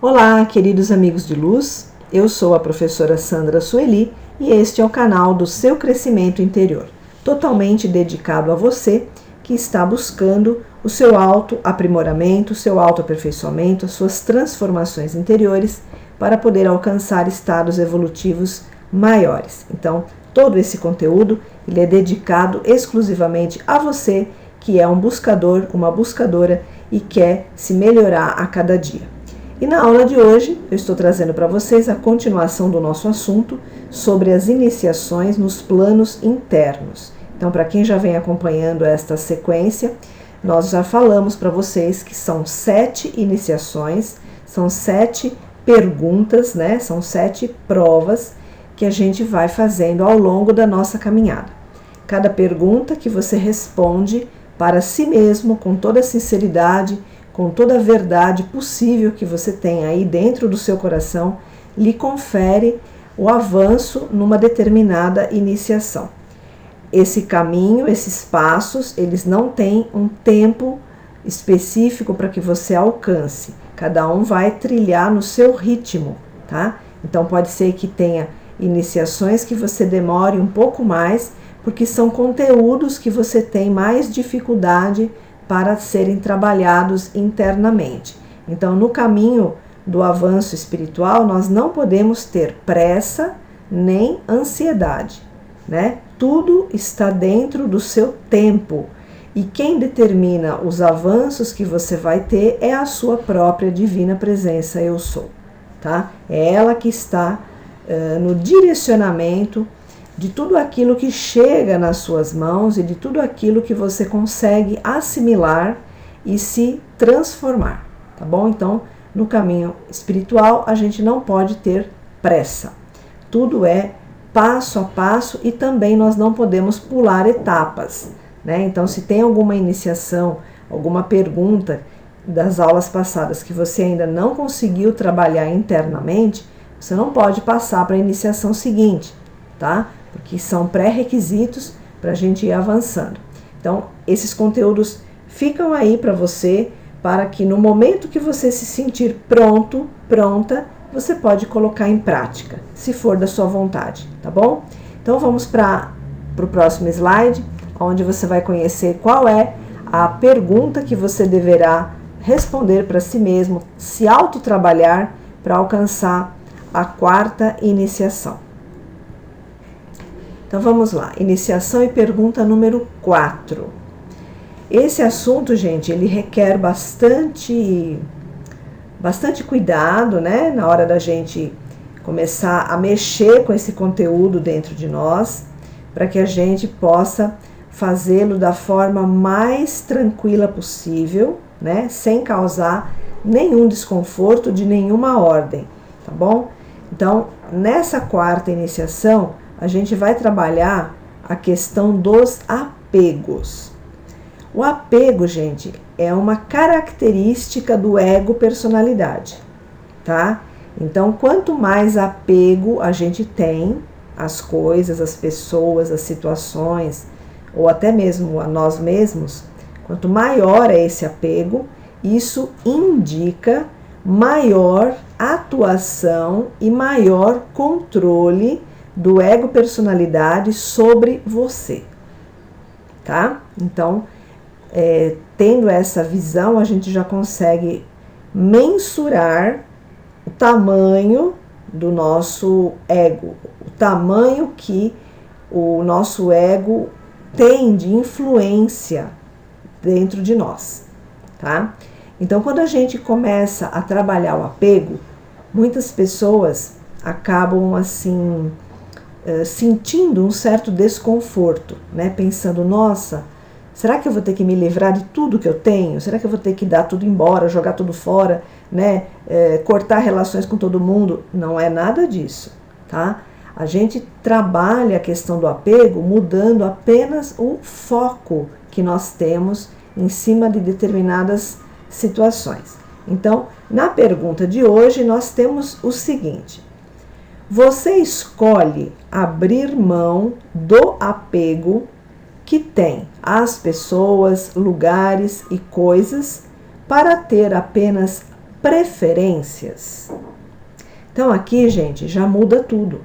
Olá, queridos amigos de luz, eu sou a professora Sandra Sueli e este é o canal do seu crescimento interior, totalmente dedicado a você que está buscando o seu autoaprimoramento, o seu autoaperfeiçoamento, as suas transformações interiores para poder alcançar estados evolutivos maiores. Então, todo esse conteúdo ele é dedicado exclusivamente a você que é um buscador, uma buscadora e quer se melhorar a cada dia. E na aula de hoje eu estou trazendo para vocês a continuação do nosso assunto sobre as iniciações nos planos internos. Então, para quem já vem acompanhando esta sequência, nós já falamos para vocês que são 7 iniciações, são 7 perguntas, né? São 7 provas que a gente vai fazendo ao longo da nossa caminhada. Cada pergunta que você responde para si mesmo com toda a sinceridade, com toda a verdade possível que você tem aí dentro do seu coração, lhe confere o avanço numa determinada iniciação. Esse caminho, esses passos, eles não têm um tempo específico para que você alcance. Cada um vai trilhar no seu ritmo, tá? Então pode ser que tenha iniciações que você demore um pouco mais, porque são conteúdos que você tem mais dificuldade para serem trabalhados internamente. Então, no caminho do avanço espiritual, nós não podemos ter pressa nem ansiedade, né? Tudo está dentro do seu tempo. E quem determina os avanços que você vai ter é a sua própria divina presença, eu sou, tá? É ela que está no direcionamento de tudo aquilo que chega nas suas mãos e de tudo aquilo que você consegue assimilar e se transformar, tá bom? Então, no caminho espiritual, a gente não pode ter pressa. Tudo é passo a passo e também nós não podemos pular etapas, né? Então, se tem alguma iniciação, alguma pergunta das aulas passadas que você ainda não conseguiu trabalhar internamente, você não pode passar para a iniciação seguinte, tá? Porque são pré-requisitos para a gente ir avançando. Então, esses conteúdos ficam aí para você, para que no momento que você se sentir pronto, pronta, você pode colocar em prática, se for da sua vontade, tá bom? Então, vamos para o próximo slide, onde você vai conhecer qual é a pergunta que você deverá responder para si mesmo, se autotrabalhar para alcançar a 4ª iniciação. Então vamos lá, iniciação e pergunta número 4. Esse assunto, gente, ele requer bastante cuidado, né? Na hora da gente começar a mexer com esse conteúdo dentro de nós, para que a gente possa fazê-lo da forma mais tranquila possível, né? Sem causar nenhum desconforto de nenhuma ordem, tá bom? Então, nessa 4ª iniciação, a gente vai trabalhar a questão dos apegos. O apego, gente, é uma característica do ego personalidade, tá? Então, quanto mais apego a gente tem às coisas, às pessoas, às situações, ou até mesmo a nós mesmos, quanto maior é esse apego, isso indica maior atuação e maior controle do ego personalidade sobre você, tá? Então, tendo essa visão, a gente já consegue mensurar o tamanho do nosso ego, o tamanho que o nosso ego tem de influência dentro de nós, tá? Então, quando a gente começa a trabalhar o apego, muitas pessoas acabam assim sentindo um certo desconforto, né? Pensando, nossa, será que eu vou ter que me livrar de tudo que eu tenho? Será que eu vou ter que dar tudo embora, jogar tudo fora, né? Cortar relações com todo mundo? Não é nada disso, tá? A gente trabalha a questão do apego mudando apenas o foco que nós temos em cima de determinadas situações. Então, na pergunta de hoje, nós temos o seguinte: você escolhe abrir mão do apego que tem às pessoas, lugares e coisas para ter apenas preferências. Então aqui, gente, já muda tudo,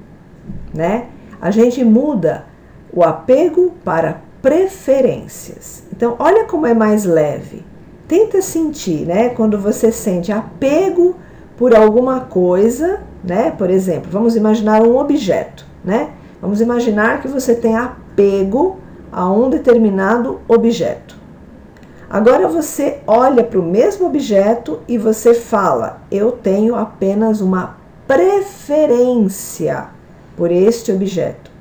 né? A gente muda o apego para preferências. Então, olha como é mais leve. Tenta sentir, né? Quando você sente apego por alguma coisa, né? Por exemplo, vamos imaginar um objeto, né? Vamos imaginar que você tem apego a um determinado objeto. Agora você olha para o mesmo objeto e você fala: eu tenho apenas uma preferência por este objeto.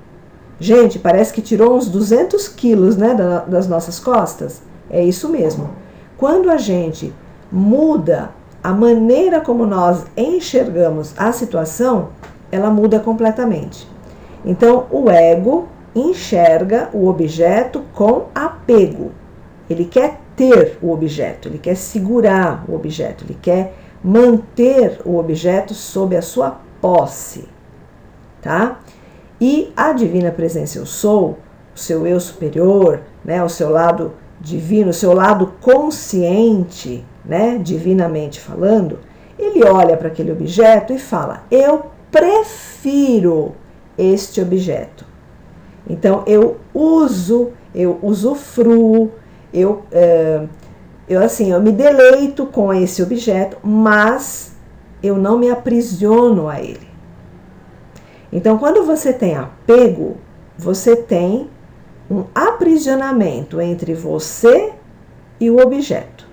Gente, parece que tirou uns 200 quilos, né, das nossas costas. É isso mesmo. Quando a gente muda a maneira como nós enxergamos a situação, ela muda completamente. Então, o ego enxerga o objeto com apego. Ele quer ter o objeto, ele quer segurar o objeto, ele quer manter o objeto sob a sua posse, tá? E a divina presença eu sou, o seu eu superior, né, o seu lado divino, o seu lado consciente, né, divinamente falando, ele olha para aquele objeto e fala: eu prefiro este objeto. Então eu uso, eu usufruo, eu me deleito com esse objeto, mas eu não me aprisiono a ele. Então, quando você tem apego, você tem um aprisionamento entre você e o objeto,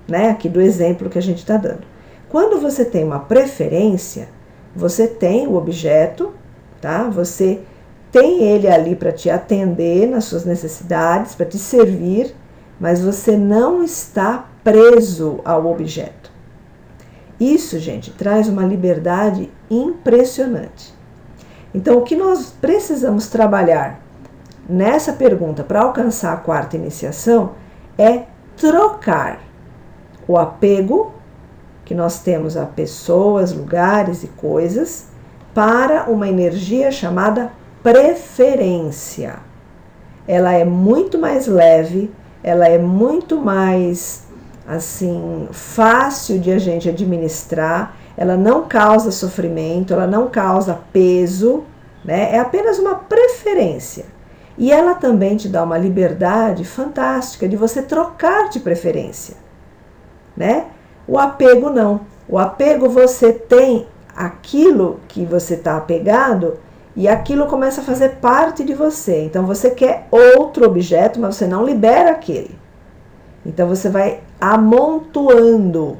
né? Aqui do exemplo que a gente está dando. Quando você tem uma preferência, você tem o objeto, tá? Você tem ele ali para te atender nas suas necessidades, para te servir, mas você não está preso ao objeto. Isso, gente, traz uma liberdade impressionante. Então, o que nós precisamos trabalhar nessa pergunta para alcançar a quarta iniciação é trocar o apego que nós temos a pessoas, lugares e coisas para uma energia chamada preferência. Ela é muito mais leve, ela é muito mais assim fácil de a gente administrar. Ela não causa sofrimento, ela não causa peso, né? É apenas uma preferência. E ela também te dá uma liberdade fantástica de você trocar de preferência, né? O apego não. O apego, você tem aquilo que você está apegado e aquilo começa a fazer parte de você. Então você quer outro objeto, mas você não libera aquele. Então você vai amontoando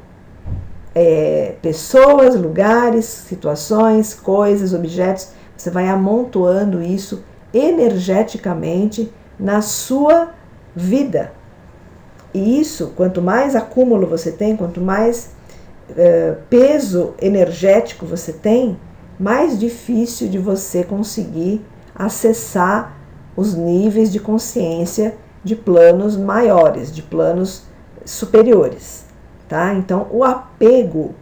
pessoas, lugares, situações, coisas, objetos, você vai amontoando isso energeticamente na sua vida. E isso, quanto mais acúmulo você tem, quanto mais peso energético você tem, mais difícil de você conseguir acessar os níveis de consciência de planos maiores, de planos superiores. Tá? Então, o apego,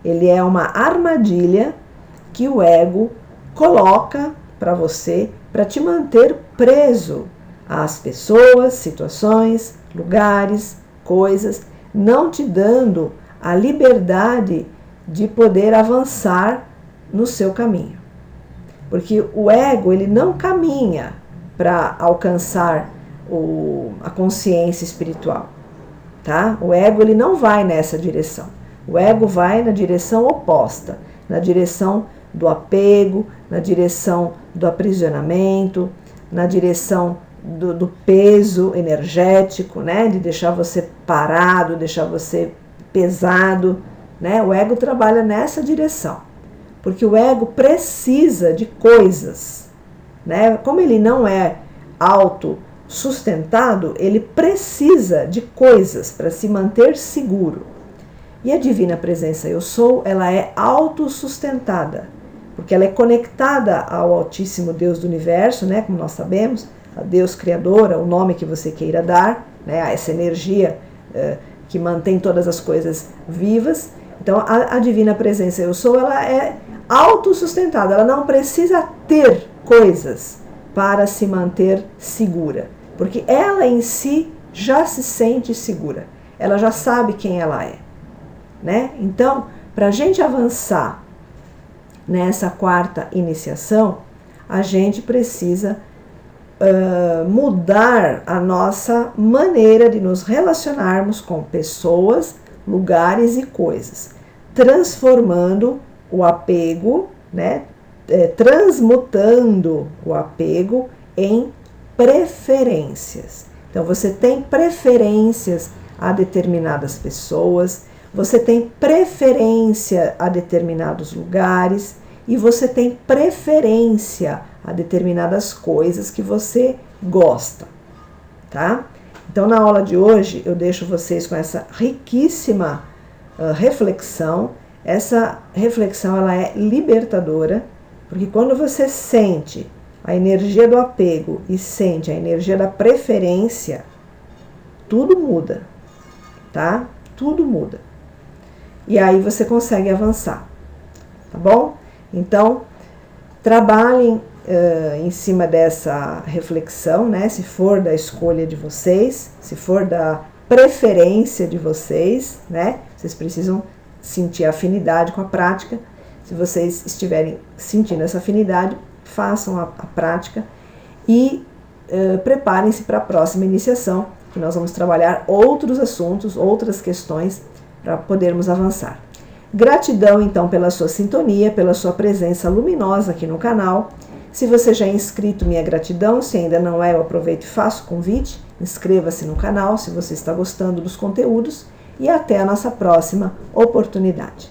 ele é uma armadilha que o ego coloca para você, para te manter preso às pessoas, situações, lugares, coisas, não te dando a liberdade de poder avançar no seu caminho. Porque o ego, ele não caminha para alcançar a consciência espiritual. Tá? O ego, ele não vai nessa direção. O ego vai na direção oposta, na direção do apego, na direção do aprisionamento, na direção do peso energético, né? De deixar você parado, deixar você pesado, né? O ego trabalha nessa direção, porque o ego precisa de coisas, né? Como ele não é autossustentado, ele precisa de coisas para se manter seguro. E a divina presença eu sou, ela é autossustentada, porque ela é conectada ao Altíssimo Deus do Universo, né, como nós sabemos, a Deus Criador, o nome que você queira dar, né, essa energia que mantém todas as coisas vivas. Então a divina presença eu sou, ela é autossustentada, ela não precisa ter coisas para se manter segura, porque ela em si já se sente segura, ela já sabe quem ela é. né? Então, para a gente avançar nessa quarta iniciação, a gente precisa mudar a nossa maneira de nos relacionarmos com pessoas, lugares e coisas, transformando o apego, né? Transmutando o apego em preferências. Então, você tem preferências a determinadas pessoas, você tem preferência a determinados lugares e você tem preferência a determinadas coisas que você gosta, tá? Então, na aula de hoje, eu deixo vocês com essa riquíssima reflexão. Essa reflexão, ela é libertadora, porque quando você sente a energia do apego e sente a energia da preferência, tudo muda, tá? Tudo muda. E aí você consegue avançar, tá bom? Então, trabalhem em cima dessa reflexão, né? Se for da escolha de vocês, se for da preferência de vocês, né? Vocês precisam sentir afinidade com a prática. Se vocês estiverem sentindo essa afinidade, façam a prática e preparem-se para a próxima iniciação, que nós vamos trabalhar outros assuntos, outras questões para podermos avançar. Gratidão, então, pela sua sintonia, pela sua presença luminosa aqui no canal. Se você já é inscrito, minha gratidão. Se ainda não é, eu aproveito e faço o convite. Inscreva-se no canal se você está gostando dos conteúdos. E até a nossa próxima oportunidade.